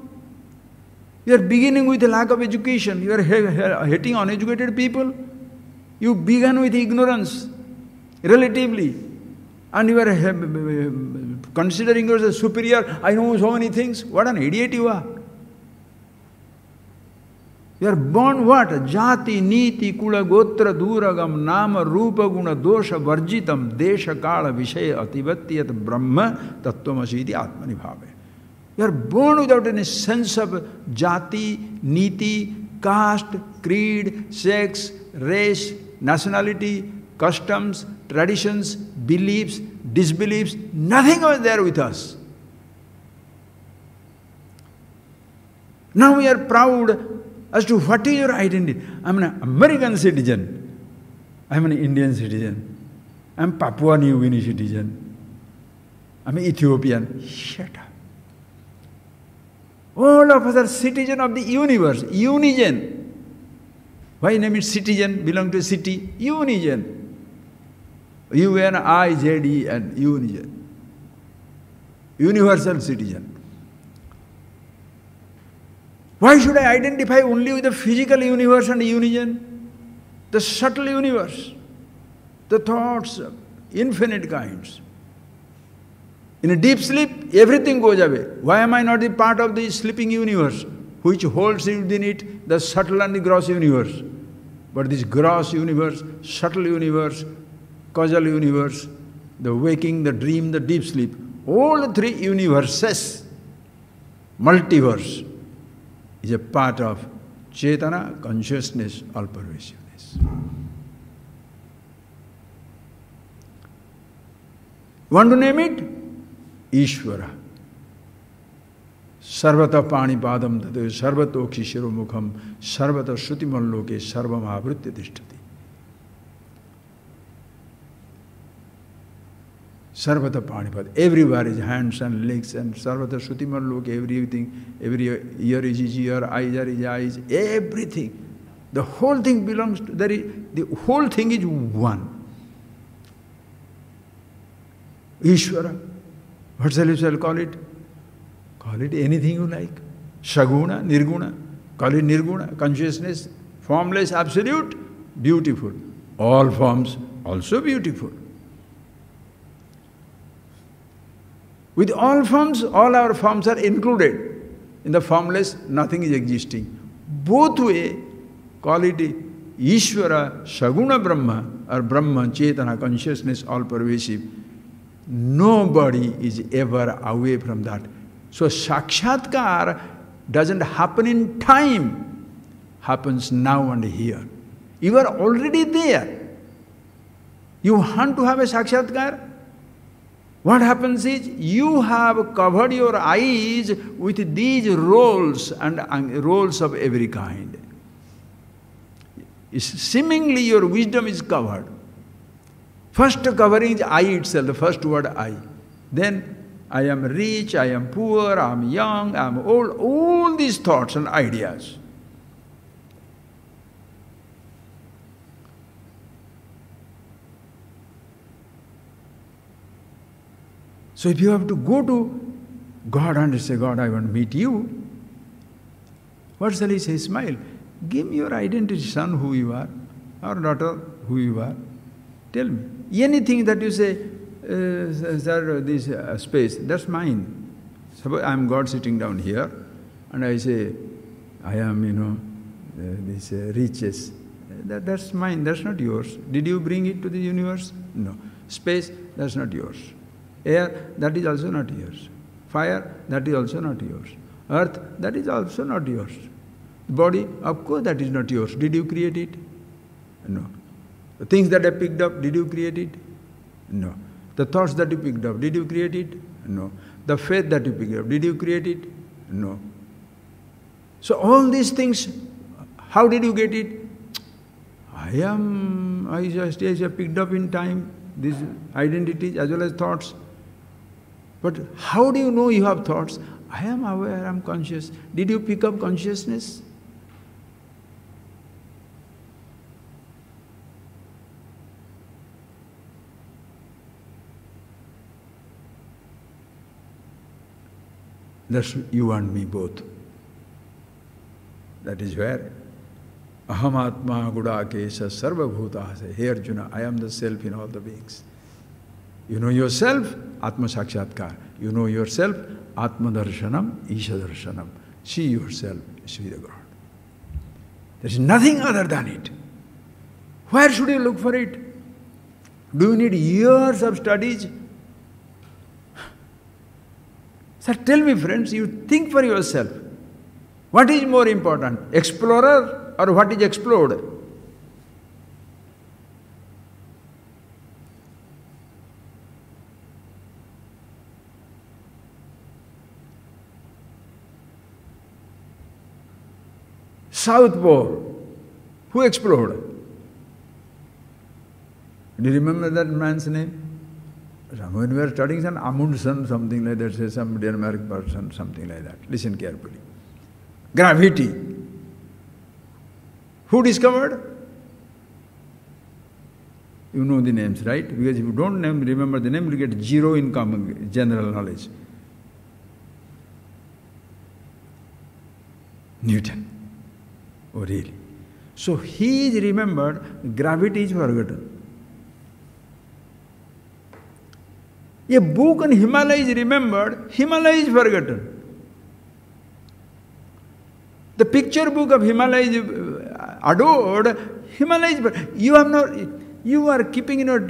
Speaker 1: You are beginning with a lack of education. You are hitting uneducated people. You began with ignorance, relatively. And you are considering yourself superior. I know so many things. What an idiot you are. You are born what? Jati, niti, kula, gotra, duragam, nama, rupa, guna, dosha, varjitam, desha, kala, vishaya, ativatyat, brahma, tattvamasi, atmani bhave. You are born without any sense of jati, niti, caste, creed, sex, race, nationality, customs, traditions, beliefs, disbeliefs, nothing was there with us. Now we are proud as to what is your identity. I'm an American citizen. I'm an Indian citizen. I'm Papua New Guinea citizen. I'm Ethiopian. Shut up. All of us are citizens of the universe. Unigen. Why name it citizen? Belong to a city? Unigen. UNIZEN, Unigen. Universal citizen. Why should I identify only with the physical universe and Unigen? The subtle universe, the thoughts, infinite kinds. In a deep sleep, everything goes away. Why am I not the part of the sleeping universe, which holds within it the subtle and the gross universe? But this gross universe, subtle universe, causal universe, the waking, the dream, the deep sleep, all the three universes, multiverse, is a part of Chetana, consciousness, all-pervasiveness. Want to name it? Ishvara. Sarvata panipadam tade sarvatokshi shiromukham sarvata shrutimaloke sarvam avritya tishtati. Sarvata panipad. Everywhere is hands and legs and sarvata shrutimaloke, everything. Every ear is his ear, eyes are his eyes, everything. The whole thing belongs to, the whole thing is one. Ishvara. What shall you call it? Call it anything you like. Saguna, Nirguna. Call it Nirguna. Consciousness, formless, absolute, beautiful. All forms, also beautiful. With all forms, all our forms are included. In the formless, nothing is existing. Both way, call it Ishvara, Saguna Brahma, or Brahma, Chetana, consciousness, all-pervasive. Nobody is ever away from that. So Sakshatkar doesn't happen in time, happens now and here. You are already there. You want to have a Sakshatkar? What happens is, you have covered your eyes with these roles and roles of every kind. Seemingly your wisdom is covered. First covering is I itself, the first word I. Then I am rich, I am poor, I am young, I am old, all these thoughts and ideas. So if you have to go to God and say, God, I want to meet you, what shall he say? Smile. Give me your identity, son, who you are, or daughter, who you are. Tell me. Anything that you say, sir, this space, that's mine. Suppose I am God sitting down here, and I say, I am, this riches. That's mine, that's not yours. Did you bring it to the universe? No. Space, that's not yours. Air, that is also not yours. Fire, that is also not yours. Earth, that is also not yours. Body, of course, that is not yours. Did you create it? No. The things that I picked up, did you create it? No. The thoughts that you picked up, did you create it? No. The faith that you picked up, did you create it? No. So all these things, how did you get it? I just picked up in time these identities as well as thoughts. But how do you know you have thoughts? I am aware, I am conscious. Did you pick up consciousness? That's you and me both. That is where Aham Atma Gudakesha Sarva Bhutase. Hey Arjuna, I am the self in all the beings. You know yourself, Atma Sakshatkar. You know yourself, Atma Darshanam, Isha Darshanam. See yourself, see the God. There is nothing other than it. Where should you look for it? Do you need years of studies? Sir, tell me, friends, you think for yourself. What is more important, explorer or what is explored? South Pole. Who explored? Do you remember that man's name? When we were studying some Amundsen, something like that, say some Denmark person, something like that. Listen carefully. Gravity. Who discovered? You know the names, right? Because if you don't remember the name, you get zero in common general knowledge. Newton. Oh, really? So he is remembered, gravity is forgotten. A book on Himalaya is remembered, Himalaya is forgotten. The picture book of Himalaya is adored, Himalaya is forgotten. You are keeping in your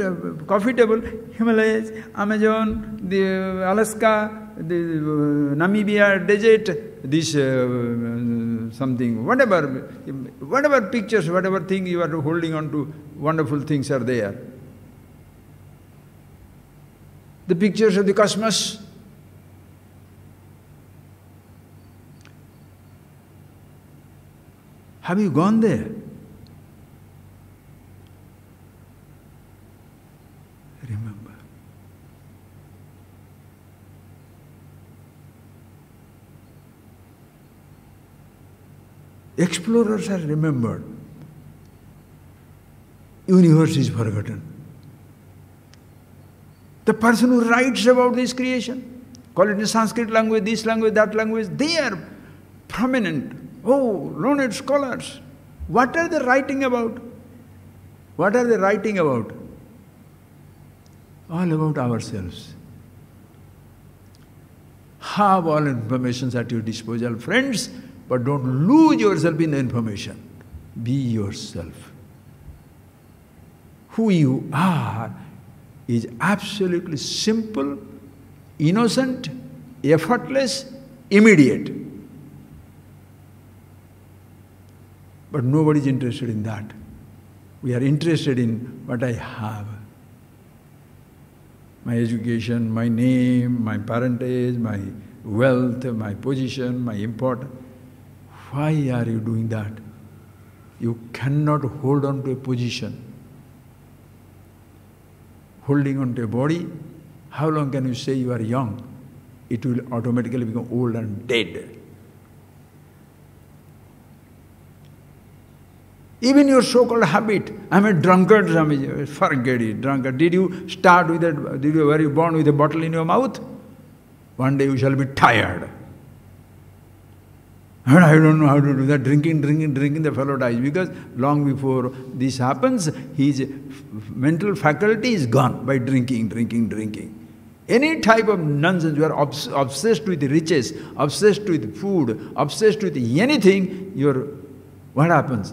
Speaker 1: coffee table, Himalayas, Amazon, the Alaska, the Namibia desert, this something, whatever pictures, whatever thing you are holding on to, wonderful things are there. The pictures of the cosmos. Have you gone there? Remember. Explorers are remembered. Universe is forgotten. The person who writes about this creation, call it in Sanskrit language, this language, that language, they are prominent. Oh, learned scholars. What are they writing about? What are they writing about? All about ourselves. Have all information at your disposal, friends, but don't lose yourself in the information. Be yourself. Who you are is absolutely simple, innocent, effortless, immediate. But nobody is interested in that. We are interested in what I have. My education, my name, my parentage, my wealth, my position, my importance. Why are you doing that? You cannot hold on to a position. Holding on to a body, how long can you say you are young? It will automatically become old and dead. Even your so-called habit, I'm a drunkard, forget it, drunkard. Did you start with that, were you born with a bottle in your mouth? One day you shall be tired. And I don't know how to do that. Drinking, the fellow dies. Because long before this happens, his mental faculty is gone by drinking. Any type of nonsense, you are obsessed with riches, obsessed with food, obsessed with anything, what happens?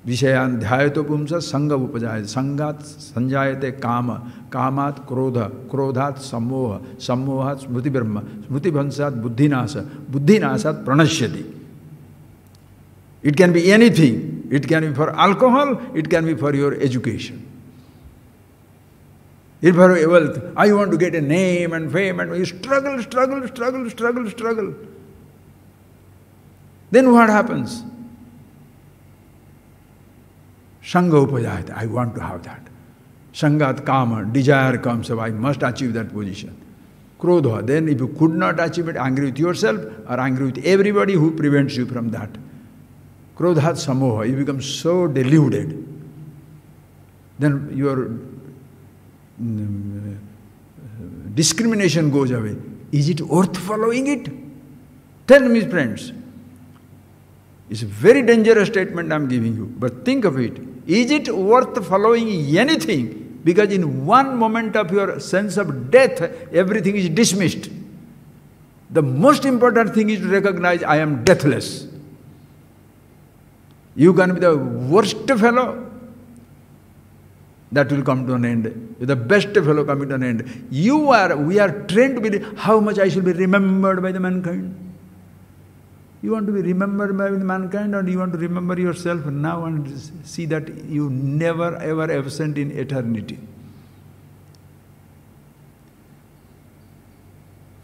Speaker 1: Vishayan dhyayato pumsa sangha upajayate. Sangat sanjayate kama. Kamat krodha. Krodhat sammoha. Sammohat smriti brahma. Smriti bhansat buddhinasa. Buddhinasat pranashyati. It can be anything. It can be for alcohol. It can be for your education. If for wealth, I want to get a name and fame and you struggle. Then what happens? Sangha upajayate, I want to have that. Sangat kama, desire comes up, I must achieve that position. Krodha, then if you could not achieve it, angry with yourself or angry with everybody who prevents you from that. Krodhat samoha, you become so deluded. Then your discrimination goes away. Is it worth following it? Tell me, friends. It's a very dangerous statement I'm giving you, but think of it. Is it worth following anything? Because in one moment of your sense of death, everything is dismissed. The most important thing is to recognize I am deathless. You can be the worst fellow, that will come to an end. The best fellow coming to an end. We are trained to believe how much I shall be remembered by the mankind. You want to be remembered by mankind, or do you want to remember yourself now and see that you never ever absent in eternity?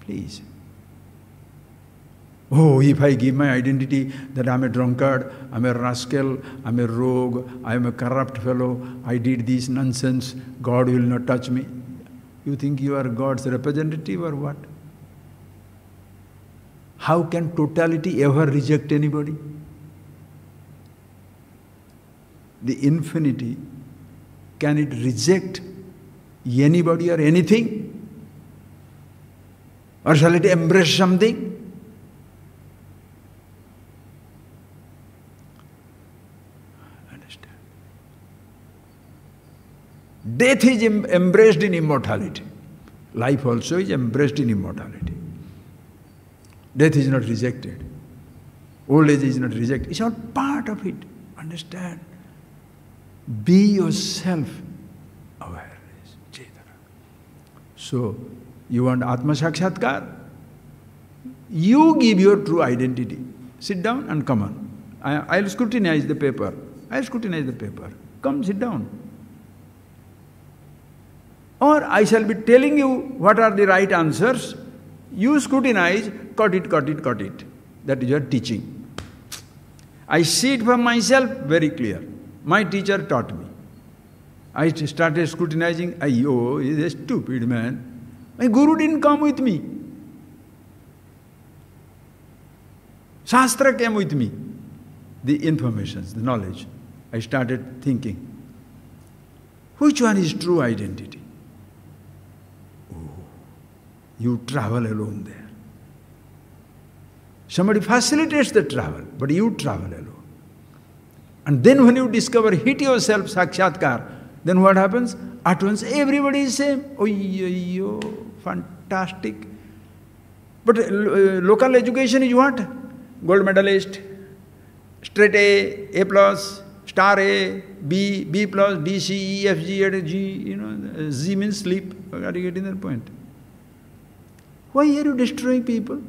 Speaker 1: Please. Oh, if I give my identity that I'm a drunkard, I'm a rascal, I'm a rogue, I'm a corrupt fellow, I did this nonsense, God will not touch me. You think you are God's representative or what? How can totality ever reject anybody? The infinity, can it reject anybody or anything? Or shall it embrace something? Understand? Death is embraced in immortality. Life also is embraced in immortality. Death is not rejected. Old age is not rejected. It's all part of it. Understand? Be yourself awareness, Chetana. So, you want Atma Sakshatkar? You give your true identity. Sit down and come on. I'll scrutinize the paper. I'll scrutinize the paper. Come, sit down. Or I shall be telling you what are the right answers. You scrutinize, cut it. That is your teaching. I see it for myself very clear. My teacher taught me. I started scrutinizing. Ayyo, he is a stupid man. My guru didn't come with me. Shastra came with me. The informations, the knowledge. I started thinking, which one is true identity? Oh, you travel alone there. Somebody facilitates the travel, but you travel alone. And then when you discover, hit yourself, sakshatkar, then what happens? At once everybody is same. Oh, fantastic. But local education is what? Gold medalist, straight A plus, star A, B plus, D, C, E, F, G, G, Z means sleep. Are you getting that point? Why are you destroying people?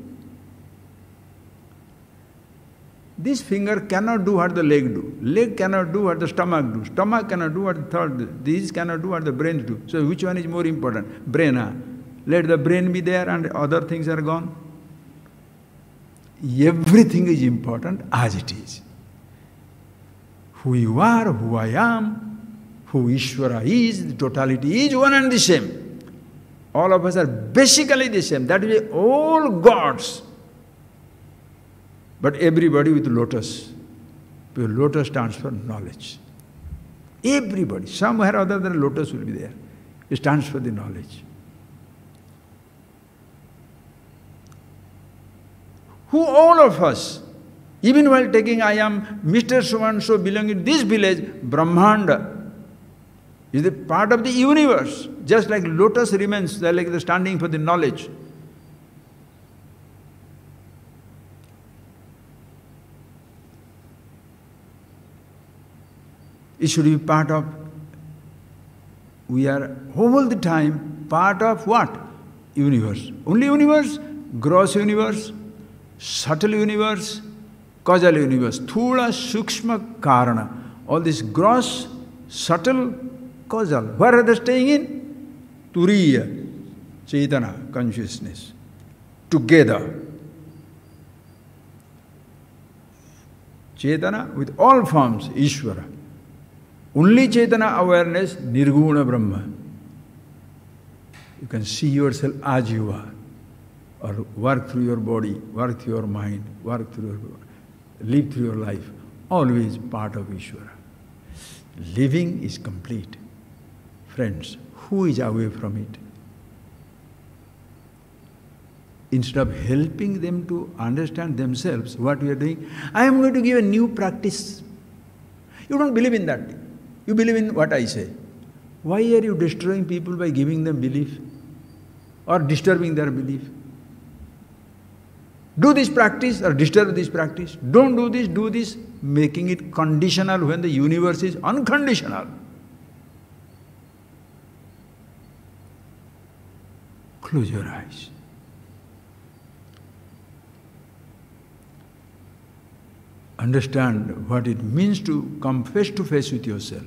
Speaker 1: This finger cannot do what the leg do. Leg cannot do what the stomach do. Stomach cannot do what the thought do. These cannot do what the brain do. So which one is more important? Brain, huh? Let the brain be there and other things are gone. Everything is important as it is. Who you are, who I am, who Ishvara is, the totality is one and the same. All of us are basically the same. That is all gods. But everybody with lotus. Because lotus stands for knowledge. Everybody, somewhere or other than lotus will be there. It stands for the knowledge. Who all of us, even while taking I am Mr. So-and-so belonging to this village, Brahmanda is the part of the universe. Just like lotus remains like the standing for the knowledge. It should be part of, we are all the time part of what? Universe. Only universe, gross universe, subtle universe, causal universe. Thula, Sukshma, Karana. All this gross, subtle, causal. Where are they staying in? Turiya, Chaitana, consciousness. Together. Chaitana with all forms, Ishvara. Only Chaitana awareness, Nirguna Brahma. You can see yourself as you are. Or work through your body, work through your mind, work through your body, live through your life. Always part of Ishvara. Living is complete. Friends, who is away from it? Instead of helping them to understand themselves what we are doing, I am going to give a new practice. You don't believe in that. You believe in what I say. Why are you destroying people by giving them belief or disturbing their belief? Do this practice or disturb this practice. Don't do this, making it conditional when the universe is unconditional. Close your eyes. Understand what it means to come face to face with yourself.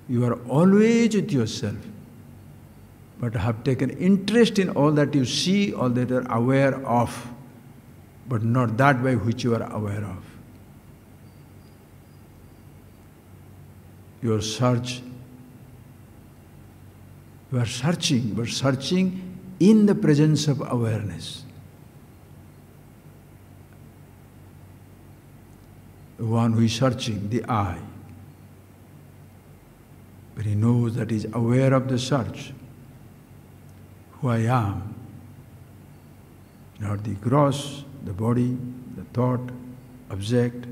Speaker 1: You are always with yourself, but have taken interest in all that you see, all that you are aware of. but not that by which you are aware of. Your search, you are searching, but searching in the presence of awareness. The one who is searching, the I, but he knows that he is aware of the search, who I am, not the gross, the body, the thought, object.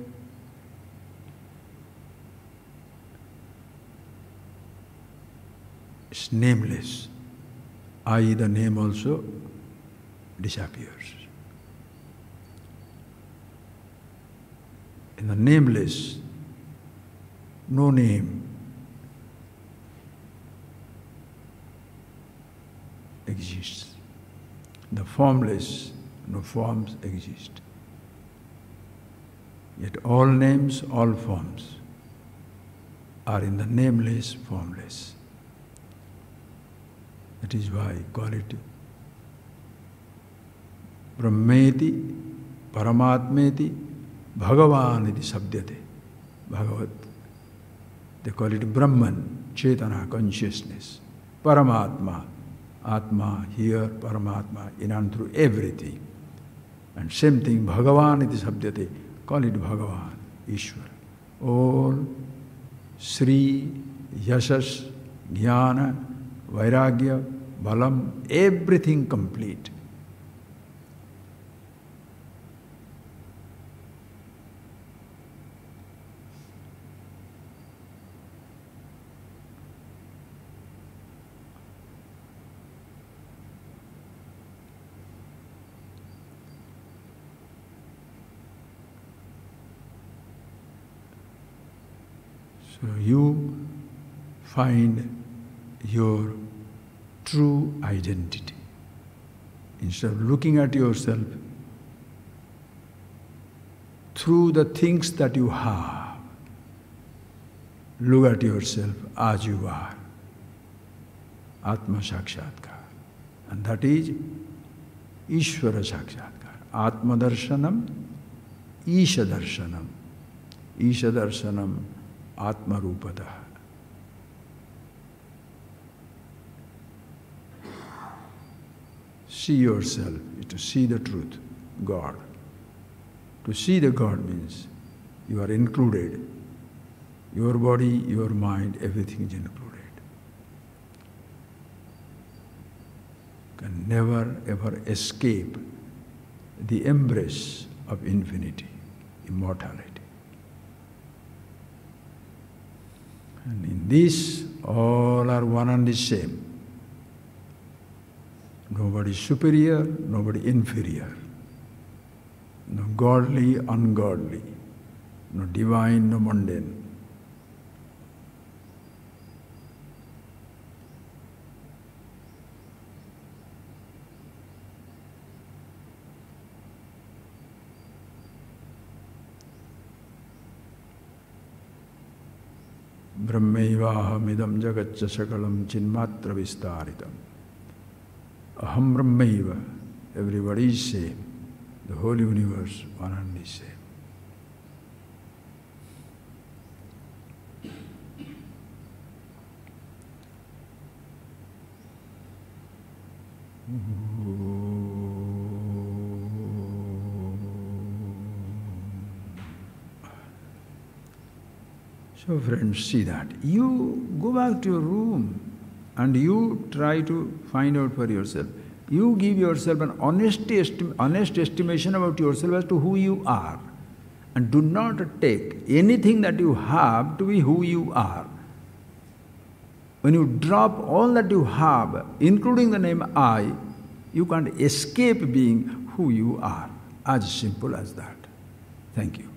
Speaker 1: It's nameless. I, the name also disappears. In the nameless, no name exists. The formless, no forms exist. Yet all names, all forms are in the nameless, formless. That is why I call it Brahmeti, Paramatmeti, Bhagavan iti sabdyate. Bhagavat. They call it Brahman, Chetana, consciousness. Paramatma, Atma, here, Paramatma, in and through everything. And same thing, Bhagavan iti sabdyate. Call it Bhagavan, Ishwar. All Sri, Yashas, Jnana, Vairagya, Balam, everything complete. So you find your true identity. Instead of looking at yourself through the things that you have, look at yourself as you are. Atma Sakshatkar. And that is Ishvara Sakshatkar. Atma Darshanam, Isha Darshanam. Isha Darshanam, Atma Rupada. See yourself is to see the truth, God. To see the God means you are included. Your body, your mind, everything is included. Can never ever escape the embrace of infinity, immortality. And in this, all are one and the same. Nobody superior, nobody inferior. No godly, ungodly. No divine, no mundane. Brahmaivaham jagatcha sakalam chinmatra vistaritam. Aham Brahmaiva, everybody is same. The whole universe, one and the same. So friends, see that. You go back to your room and you try to find out for yourself. You give yourself an honest estimation about yourself as to who you are. And do not take anything that you have to be who you are. When you drop all that you have, including the name I, you can't escape being who you are. As simple as that. Thank you.